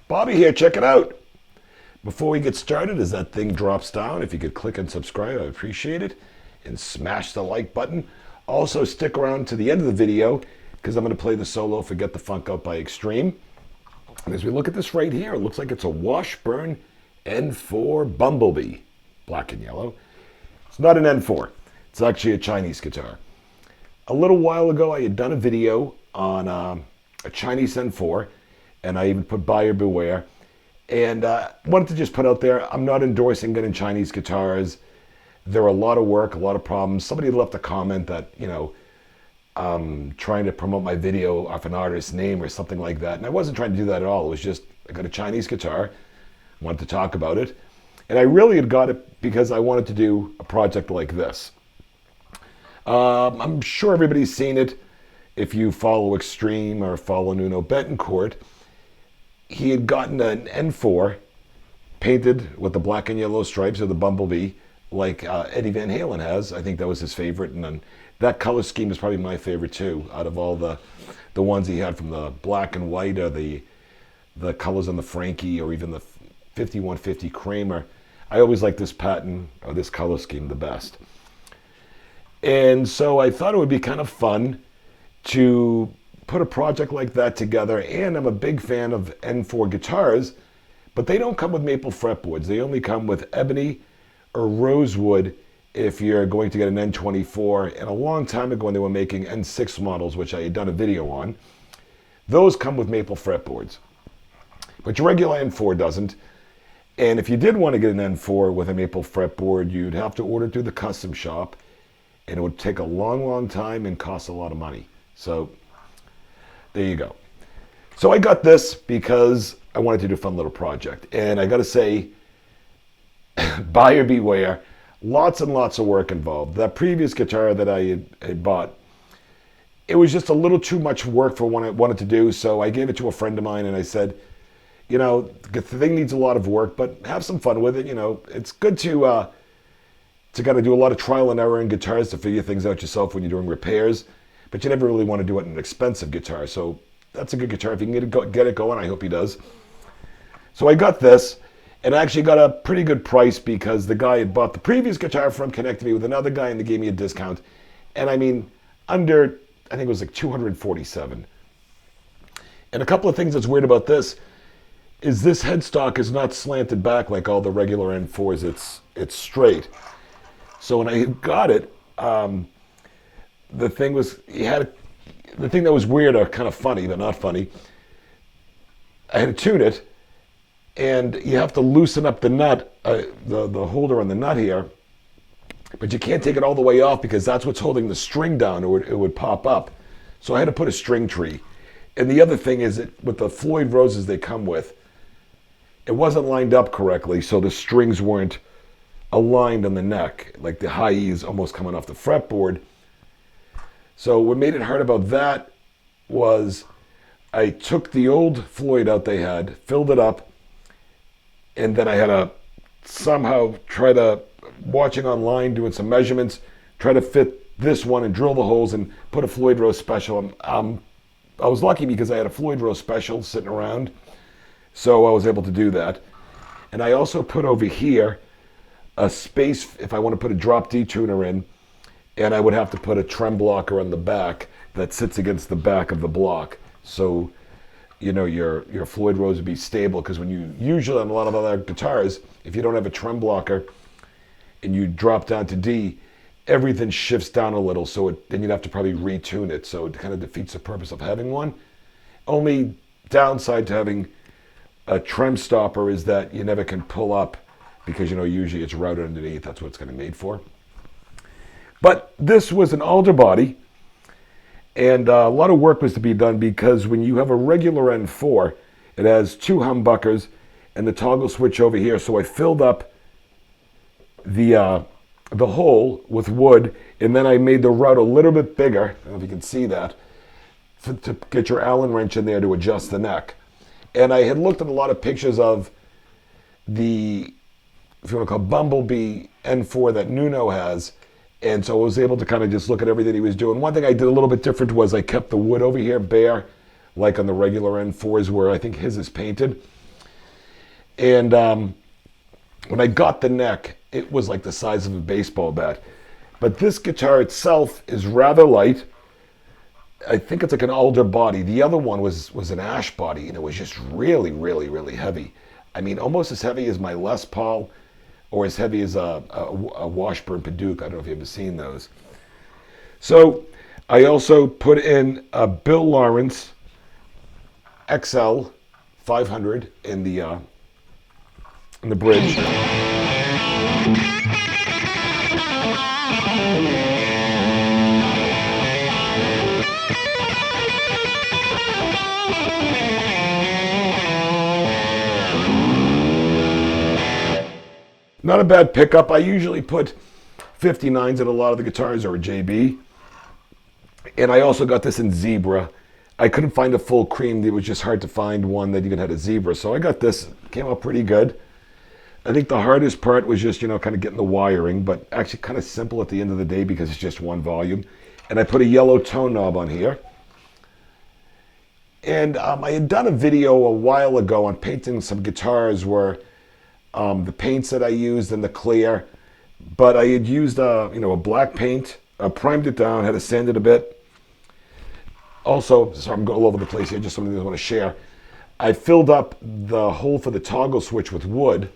Bobby here, check it out. Before we get started, as that thing drops down, if you could click and subscribe, I appreciate it. And smash the like button. Also, stick around to the end of the video because I'm going to play the solo for Get the Funk Out by Extreme. And as we look at this right here, it looks like it's a Washburn N4 Bumblebee, black and yellow. It's not an N4. It's actually a Chinese guitar. A little while ago, I had done a video on a Chinese N4, and I even put buyer beware. And wanted to just put out there, I'm not endorsing getting Chinese guitars. They're a lot of work, a lot of problems. Somebody left a comment that, trying to promote my video off an artist's name or something like that. And I wasn't trying to do that at all. It was just, I got a Chinese guitar, wanted to talk about it. And I really had got it because I wanted to do a project like this. I'm sure everybody's seen it if you follow Extreme or follow Nuno Betancourt. He had gotten an N4 painted with the black and yellow stripes of the Bumblebee, like Eddie Van Halen has. I think that was his favorite, and then that color scheme is probably my favorite too. Out of all the ones he had, from the black and white or the colors on the Frankie or even the 5150 Kramer, I always like this pattern or this color scheme the best. And so I thought it would be kind of fun to put a project like that together. And I'm a big fan of N4 guitars, but they don't come with maple fretboards. They only come with ebony or rosewood if you're going to get an N24. And a long time ago when they were making N6 models, which I had done a video on, those come with maple fretboards. But your regular N4 doesn't. And if you did want to get an N4 with a maple fretboard, you'd have to order through the custom shop, and it would take a long, long time and cost a lot of money. So there you go. So I got this because I wanted to do a fun little project. And I got to say, buyer beware. Lots and lots of work involved. That previous guitar that I had bought, it was just a little too much work for what I wanted to do. So I gave it to a friend of mine and I said, the thing needs a lot of work, but have some fun with it. It's good to kind of do a lot of trial and error in guitars to figure things out yourself when you're doing repairs. But you never really want to do it in an expensive guitar. So that's a good guitar. If you can get it going, I hope he does. So I got this, and I actually got a pretty good price because the guy had bought the previous guitar from, connected me with another guy, and they gave me a discount. And I mean, I think it was like $247. And a couple of things that's weird about this is this headstock is not slanted back like all the regular N4s. It's straight. So when I got it, the thing that was weird or kind of funny, but not funny, I had to tune it, and you have to loosen up the nut, the holder on the nut here, but you can't take it all the way off because that's what's holding the string down, or it would pop up. So I had to put a string tree. And the other thing is that with the Floyd Roses they come with, it wasn't lined up correctly, so the strings weren't aligned on the neck, like the high E is almost coming off the fretboard. So what made it hard about that was I took the old Floyd out they had, filled it up, and then I had to somehow try to, watching online, doing some measurements, try to fit this one and drill the holes and put a Floyd Rose Special. I was lucky because I had a Floyd Rose Special sitting around, so I was able to do that. And I also put over here a space if I want to put a drop D tuner in, and I would have to put a trem blocker on the back that sits against the back of the block. So, your Floyd Rose would be stable, because when you, usually on a lot of other guitars, if you don't have a trem blocker and you drop down to D, everything shifts down a little, so then you'd have to probably retune it. So it kind of defeats the purpose of having one. Only downside to having a trem stopper is that you never can pull up, because usually it's routed underneath. That's what it's kind of made for. But this was an alder body, and a lot of work was to be done, because when you have a regular N4, it has two humbuckers and the toggle switch over here. So I filled up the hole with wood, and then I made the route a little bit bigger. I don't know if you can see that, to get your Allen wrench in there to adjust the neck. And I had looked at a lot of pictures of the if you want to call Bumblebee N4 that Nuno has. And so I was able to kind of just look at everything he was doing. One thing I did a little bit different was I kept the wood over here bare, like on the regular N4s where I think his is painted. And when I got the neck, it was like the size of a baseball bat. But this guitar itself is rather light. I think it's like an alder body. The other one was an ash body, and it was just really, really, really heavy. I mean, almost as heavy as my Les Paul, or as heavy as a Washburn Pt2. I don't know if you've ever seen those. So I also put in a Bill Lawrence XL 500 in the bridge. Not a bad pickup. I usually put 59s in a lot of the guitars, or a JB. And I also got this in zebra. I couldn't find a full cream. It was just hard to find one that even had a zebra. So I got this. Came out pretty good. I think the hardest part was just, kind of getting the wiring, but actually kind of simple at the end of the day because it's just one volume. And I put a yellow tone knob on here. And I had done a video a while ago on painting some guitars where the paints that I used and the clear, but I had used a black paint, primed it down, had to sand it a bit. Also, sorry, I'm going all over the place here, just something I want to share. I filled up the hole for the toggle switch with wood.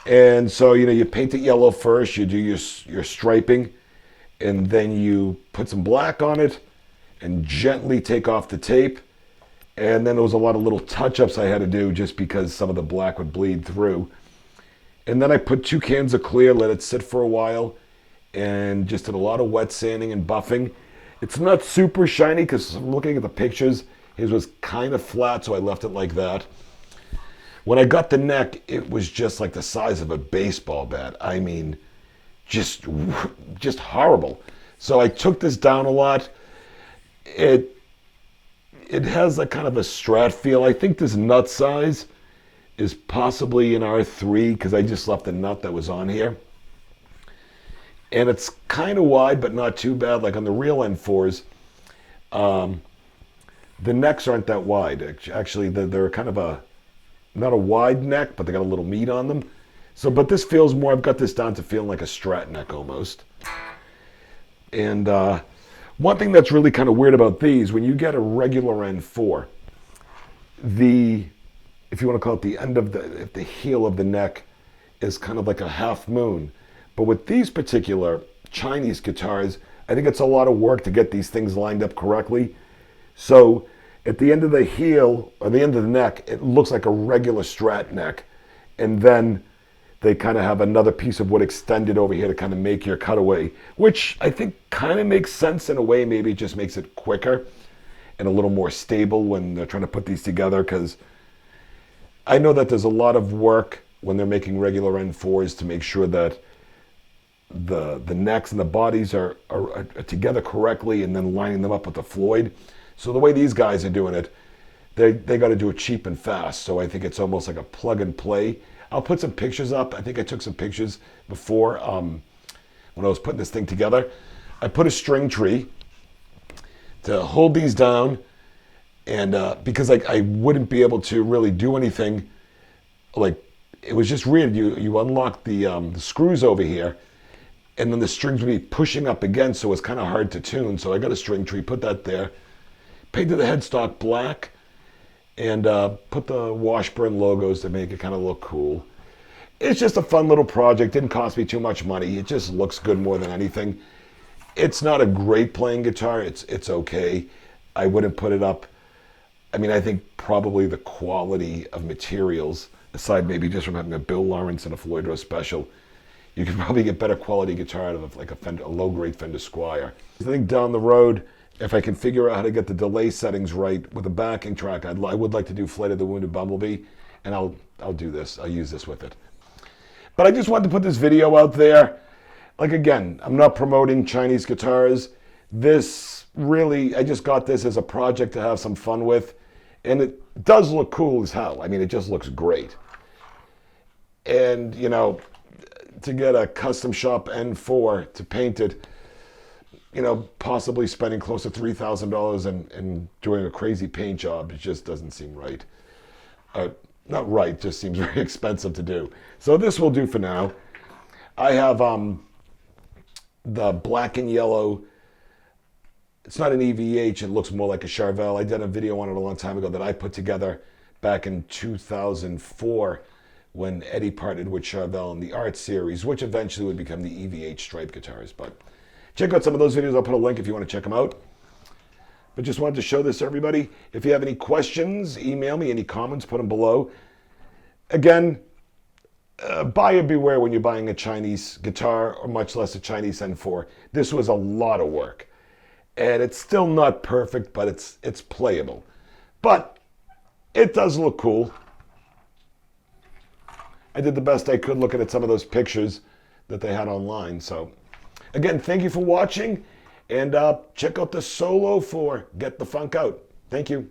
And so, you paint it yellow first, you do your striping, and then you put some black on it and gently take off the tape. And then there was a lot of little touch-ups I had to do just because some of the black would bleed through. And then I put 2 cans of clear, let it sit for a while, and just did a lot of wet sanding and buffing. It's not super shiny because I'm looking at the pictures. His was kind of flat, so I left it like that. When I got the neck, it was just like the size of a baseball bat. I mean, just horrible. So I took this down a lot. It has a kind of a Strat feel. I think this nut size is possibly an R3 because I just left the nut that was on here. And it's kind of wide, but not too bad. Like on the real N4s, the necks aren't that wide. Actually, they're kind of not a wide neck, but they got a little meat on them. So, but this feels more, I've got this down to feeling like a Strat neck almost. And one thing that's really kind of weird about these, when you get a regular N4, if you want to call it the end of the heel of the neck is kind of like a half moon. But with these particular Chinese guitars, I think it's a lot of work to get these things lined up correctly. So at the end of the heel, or the end of the neck, it looks like a regular Strat neck. And then they kind of have another piece of wood extended over here to kind of make your cutaway, which I think kind of makes sense in a way. Maybe it just makes it quicker and a little more stable when they're trying to put these together, because I know that there's a lot of work when they're making regular N4s to make sure that the necks and the bodies are together correctly and then lining them up with the Floyd. So the way these guys are doing it, they got to do it cheap and fast. So I think it's almost like a plug and play. I'll put some pictures up. I think I took some pictures before when I was putting this thing together. I put a string tree to hold these down, and because I wouldn't be able to really do anything, like it was just weird. You unlock the screws over here, and then the strings would be pushing up against, so it's kind of hard to tune. So I got a string tree, put that there, painted the headstock black, and put the Washburn logos to make it kind of look cool. It's just a fun little project. Didn't cost me too much money. It just looks good more than anything. It's not a great playing guitar. It's okay. I wouldn't put it up. I mean, I think probably the quality of materials, aside maybe just from having a Bill Lawrence and a Floyd Rose Special, you could probably get better quality guitar out of like a low-grade Fender Squier. I think down the road, if I can figure out how to get the delay settings right with a backing track, I would like to do Flight of the Wounded Bumblebee, and I'll do this. I'll use this with it. But I just wanted to put this video out there. Like, again, I'm not promoting Chinese guitars. This really, I just got this as a project to have some fun with, and it does look cool as hell. I mean, it just looks great. And, to get a custom shop N4 to paint it, possibly spending close to $3,000 and doing a crazy paint job, it just doesn't seem right. Not right, just seems very expensive to do. So this will do for now. I have the black and yellow. It's not an EVH, it looks more like a Charvel. I did a video on it a long time ago that I put together back in 2004 when Eddie partnered with Charvel in the Art Series, which eventually would become the EVH Stripe guitars. But check out some of those videos. I'll put a link if you want to check them out. But just wanted to show this to everybody. If you have any questions, email me. Any comments, put them below. Again, buyer beware when you're buying a Chinese guitar, or much less a Chinese N4. This was a lot of work. And it's still not perfect, but it's playable. But it does look cool. I did the best I could looking at some of those pictures that they had online. So, again, thank you for watching. And check out the solo for Get the Funk Out. Thank you.